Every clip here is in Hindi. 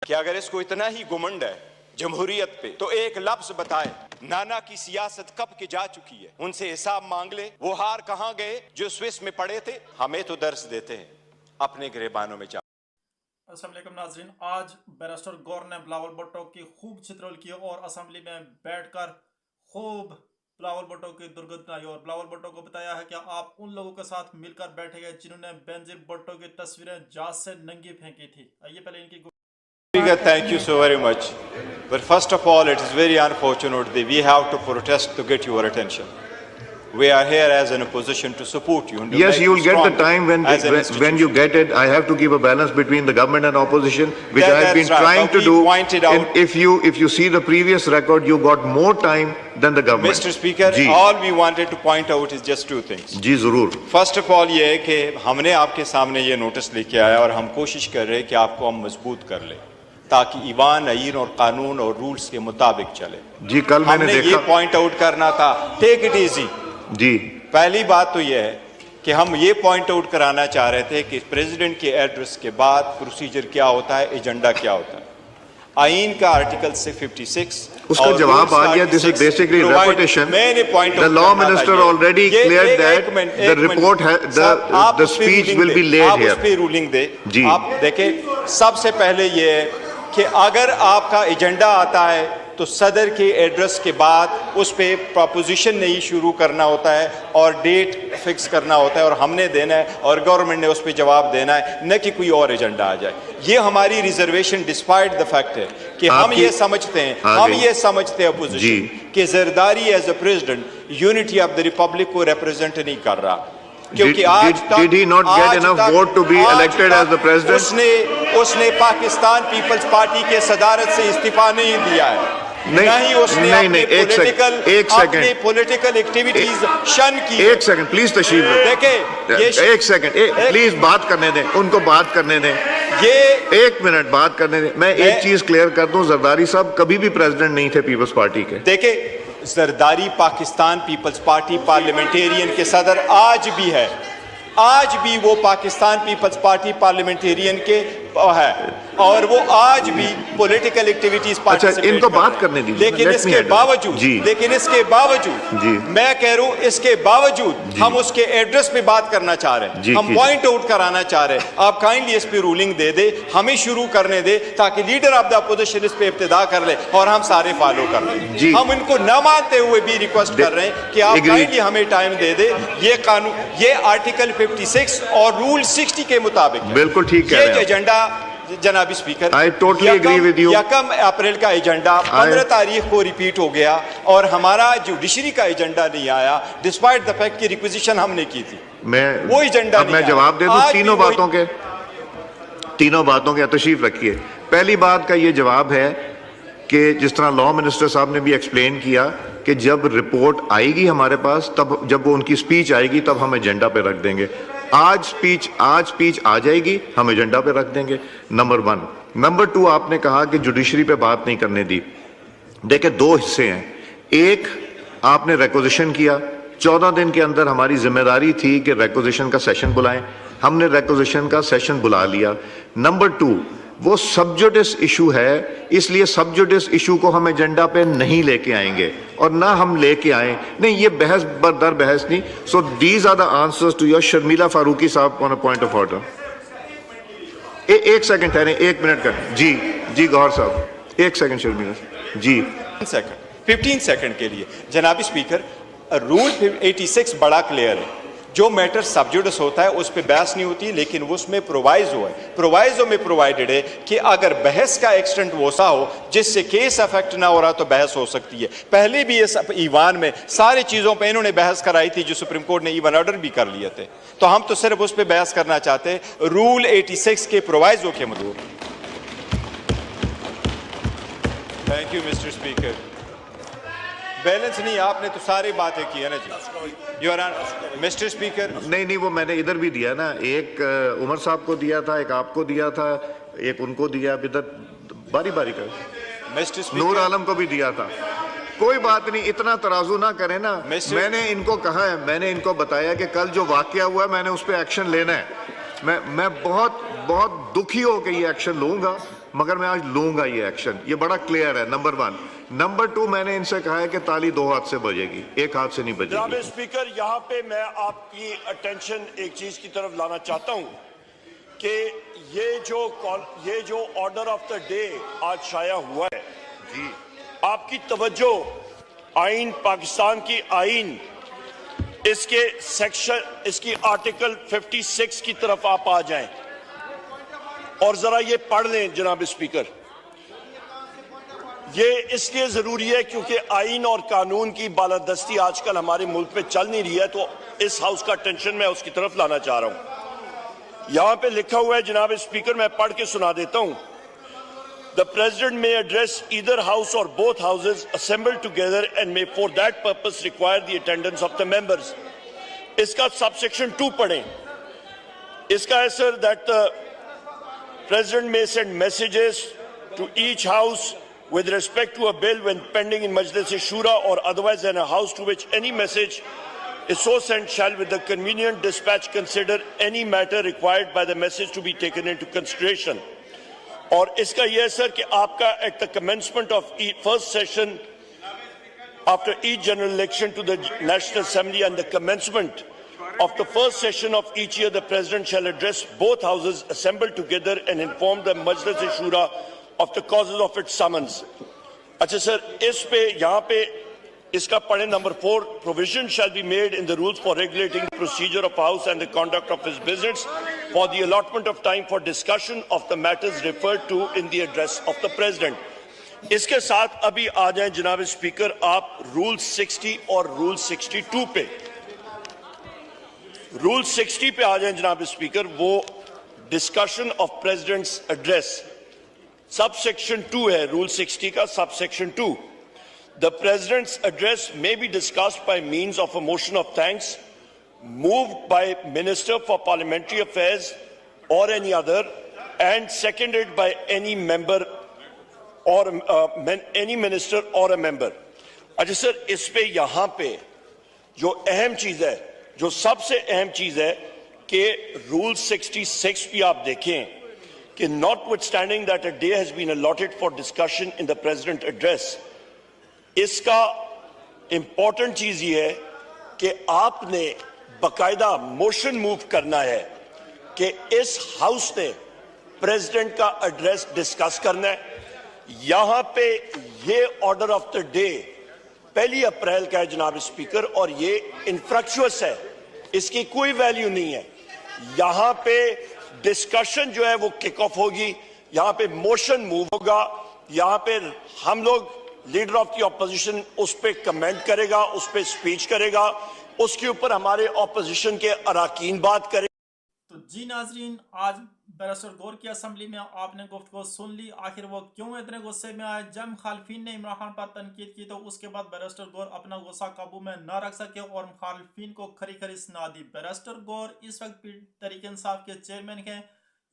कि अगर इसको इतना ही घुमंड है जमहूरियत पे तो एक लफ्ज बताए, नाना की सियासत कब की जा चुकी है, उनसे हिसाब मांग ले। वो हार कहां गए जो स्विस में पड़े थे, हमें तो दर्स देते हैं अपने गिरबानों में जा। अस्सलाम वालेकुम नाज़रीन, आज बैरिस्टर गौर ने बिलावल भुट्टो की खूब चित्रल की और असेंबली में बैठकर खूब बिलावल भुट्टो की दुर्गति आई और बिलावल भुट्टो को बताया है कि आप उन लोगों के साथ मिलकर बैठे गए जिन्होंने बेनजीर भुट्टो की तस्वीरें जहाज से नंगी फेंकी थी। आइए पहले इनकी Thank you so very much. But first of all, it is very unfortunate that we have to protest to get your attention. We are here as an opposition to support you. Yes, you will get the time when you get it. I have to keep a balance between the government and opposition, which I have been trying to do. And if you see the previous record, you got more time than the government. Mr. Speaker, all we wanted to point out is just two things. जी जरूर. First of all, ये है कि हमने आपके सामने ये नोटिस लेके आया और हम कोशिश कर रहे हैं कि आपको हम मजबूत कर ले ताकि ईवान, आईन और कानून और रूल्स के मुताबिक चले। जी कल मैंने देखा, ये पॉइंट आउट करना था। टेक इट इजी जी। पहली बात तो ये है कि हम ये पॉइंट आउट कराना चाह रहे थे कि प्रेसिडेंट के एड्रेस के बाद प्रोसीजर क्या होता है, एजेंडा क्या होता है। आईन का आर्टिकल से 56 उसका जवाब आ गया। This is basically reputation. The law minister already cleared that the report the speech will be laid here. आप उस पे रूलिंग दे जी। आप देखें, सबसे पहले ये है कि अगर आपका एजेंडा आता है तो सदर के एड्रेस के बाद उस पे प्रोपोजिशन नहीं शुरू करना होता है और डेट फिक्स करना होता है और हमने देना है और गवर्नमेंट ने उस पे जवाब देना है, न कि कोई और एजेंडा आ जाए। ये हमारी रिजर्वेशन डिस्पाइट द फैक्ट है कि हम ये समझते हैं अपोजिशन कि Zardari as a president unity of the republic को रिप्रेजेंट नहीं कर रहा, क्योंकि आज तक did he not get enough vote to be elected as the president? उसने पाकिस्तान पीपल्स पार्टी के सदारत से इस्तीफा नहीं दिया है। नहीं उसने अपनी पॉलिटिकल एक्टिविटीज शन की। एक सेकंड प्लीज तशरीफ देखे, एक सेकंड प्लीज बात करने दें, उनको बात करने दें। ये एक मिनट बात करने दें। मैं एक चीज क्लियर कर दूं, जरदारी साहब कभी भी प्रेसिडेंट नहीं थे पीपल्स पार्टी के। देखे, Zardari Pakistan Peoples Party Parliamentarians के सदर आज भी है, आज भी वो पाकिस्तान पीपल्स पार्टी पार्लियामेंटेरियन के है और वो आज भी पॉलिटिकल एक्टिविटीज पार्टिसिपेट। इनको बात करने दीजिए। लेकिन इसके बावजूद मैं कह रहा हूं, इसके बावजूद हम उसके एड्रेस पे बात करना चाह रहे हैं, हम पॉइंट आउट कराना चाह रहे हैं। आप काइंडली इस पे रूलिंग दे दे, हमें शुरू करने दे ताकि लीडर ऑफ द अपोजिशन इस पे इब्तिदा कर ले और हम सारे फॉलो कर ले। हम इनको न मानते हुए भी रिक्वेस्ट कर रहे हैं कि आप काइंडली हमें टाइम दे दे। ये कानून, ये आर्टिकल 56 और रूल 60 के मुताबिक बिल्कुल ठीक है। एजेंडा जनाबी speaker, I totally agree with you. 1 अप्रैल का एजेंडा 15 तारीख को रिपीट हो गया और हमारा जुडिशरी का एजेंडा नहीं आया, डिस्पाइट द फैक्ट की रिक्विजिशन हमने की थी। वो एजेंडा नहीं। मैं जवाब दे दूं तीनों बातों के तशरीफ रखिए। पहली बात का ये जवाब है कि जिस तरह लॉ मिनिस्टर साहब ने भी एक्सप्लेन किया कि जब रिपोर्ट आएगी हमारे पास, तब जब वो उनकी स्पीच आएगी तब हम एजेंडा पे रख देंगे। आज स्पीच आ जाएगी, हम एजेंडा पे रख देंगे। नंबर 1। नंबर 2, आपने कहा कि जुडिशरी पे बात नहीं करने दी। देखिए, 2 हिस्से हैं। एक, आपने रेक्विजिशन किया, 14 दिन के अंदर हमारी जिम्मेदारी थी कि रेक्विजिशन का सेशन बुलाएं, हमने रेक्विजिशन का सेशन बुला लिया। नंबर 2, वो सब जुडिस इशू है, इसलिए सब जुडिस इशू को हम एजेंडा पे नहीं लेके आएंगे और ना हम लेके आए। नहीं, ये बहस बरदर बहस नहीं। So these are the answers to your. Sharmila Farooqui साहब on a point of order. एक सेकंड ठहरे, 1 मिनट का। जी गौर साहब, 1 सेकंड शर्मिला जी। 15 सेकंड के लिए जनाबी स्पीकर, रूल 86 बड़ा क्लियर है। जो मैटर सब्जुडिस होता है उस पर बहस नहीं होती, लेकिन उसमें प्रोवाइजो है। प्रोवाइजो में प्रोवाइडेड है कि अगर बहस का एक्सटेंट वसा हो जिससे केस अफेक्ट ना हो रहा तो बहस हो सकती है। पहले भी इस ईवान में सारी चीज़ों पे इन्होंने बहस कराई थी, जो सुप्रीम कोर्ट ने ईवन ऑर्डर भी कर लिए थे। तो हम तो सिर्फ उस पर बहस करना चाहते हैं रूल 86 के प्रोवाइजो के मुताबिक। Thank you mister speaker. Balance नहीं, आपने तो सारी बातें की है ना जी। Your mister speaker. नहीं, वो मैंने इधर भी दिया ना, एक उमर साहब को दिया था, एक आपको दिया था, एक उनको दिया, इधर बारी बारी कर। मिस्टर स्पीकर, नूर आलम को भी दिया था। कोई बात नहीं, इतना तराजू ना करें ना। मैंने इनको कहा है, मैंने इनको बताया कि कल जो वाकया हुआ मैंने उस पर एक्शन लेना है। मैं बहुत दुखी हो के ये एक्शन लूंगा मगर मैं आज लूंगा ये एक्शन, ये बड़ा क्लियर है, नंबर 1। नंबर 2, मैंने इनसे कहा है कि ताली 2 हाथ से बजेगी, 1 हाथ से नहीं जनाब बजेगी। स्पीकर, यहाँ पे मैं आपकी अटेंशन एक चीज की तरफ लाना चाहता हूँ कि ये जो ऑर्डर ऑफ द डे आज शाया हुआ है जी, आपकी तवज्जो आइन, पाकिस्तान की आइन, इसकी आर्टिकल 56 की तरफ आप आ जाएं और जरा ये पढ़ लें जनाब स्पीकर। ये इसलिए जरूरी है क्योंकि आइन और कानून की बालादस्ती आजकल हमारे मुल्क में चल नहीं रही है, तो इस हाउस का अटेंशन मैं उसकी तरफ लाना चाह रहा हूं। यहां पे लिखा हुआ है जनाब स्पीकर, मैं पढ़ के सुना देता हूं। The President may address either house or both houses assembled together and may for that purpose require the attendance of the members. इसका subsection 2 पढ़ें। इसका है sir that the President may send messages to each house with respect to a bill when pending in Majlis-e-Shura or otherwise in a house to which any message is so sent shall with the convenient dispatch consider any matter required by the message to be taken into consideration. और इसका यह है सर कि आपका at the commencement of first session after each general election to the national assembly and the commencement of the first session of each year, the President shall address both houses assembled together and inform the Majlis-e-Shura of the causes of its summons. अच्छा सर, इस पे यहाँ पे इसका पढ़े number 4, provision shall be made in the rules for regulating the procedure of House and the conduct of its business for the allotment of time for discussion of the matters referred to in the address of the President. इसके साथ अभी आ जाएं जनाब स्पीकर आप रूल 60 और रूल 62 पे। रूल 60 पे आ जाएं जनाब स्पीकर, वो discussion of president's address, subsection 2 है रूल 60 का, subsection 2। The president's address may be discussed by means of a motion of thanks moved by Minister for Parliamentary Affairs or any other and seconded by any member or any minister or a member. अच्छा सर, इस पे यहाँ पे जो अहम चीज है, जो सबसे अहम चीज है कि रूल 66 भी आप देखें कि notwithstanding that a day has been allotted for discussion in the President address, इसका इंपॉर्टेंट चीज ये है कि आपने बकायदा मोशन मूव करना है कि इस हाउस ने प्रेसिडेंट का एड्रेस डिस्कस करना है। यहां पे ये ऑर्डर ऑफ द डे 1 अप्रैल का है जनाब स्पीकर, और ये इनफ्रक्चुअस है, इसकी कोई वैल्यू नहीं है। यहां पे डिस्कशन जो है वो किक ऑफ होगी, यहां पे मोशन मूव होगा, यहां पे हम लोग लीडर ऑफ द ऑपोजिशन उस पर कमेंट करेगा, उस पर स्पीच करेगा, उसके ऊपर हमारे ऑपोजिशन के अराकीन बात करें। तो जी नाजरीन, आज बैरिस्टर गौर की असेंबली में आपने गुफ्तगू सुन ली। आखिर वो क्यों इतने गुस्से में आए? जब मुखालफिन ने इमरान खान पर तनकीद की तो उसके बाद बैरिस्टर गौर अपना गुस्सा काबू में न रख सके और मुखालफिन को खरी खरी सुना दी। बैरिस्टर गौर इस वक्त तहरीक इंसाफ के चेयरमैन हैं।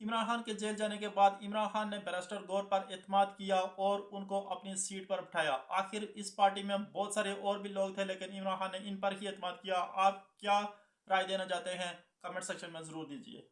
इमरान खान के जेल जाने के बाद इमरान खान ने बैरिस्टर गौर पर एतमाद किया और उनको अपनी सीट पर बिठाया। आखिर इस पार्टी में बहुत सारे और भी लोग थे, लेकिन इमरान खान ने इन पर ही एतमाद किया। आप क्या राय देना चाहते हैं? कमेंट सेक्शन में जरूर दीजिए।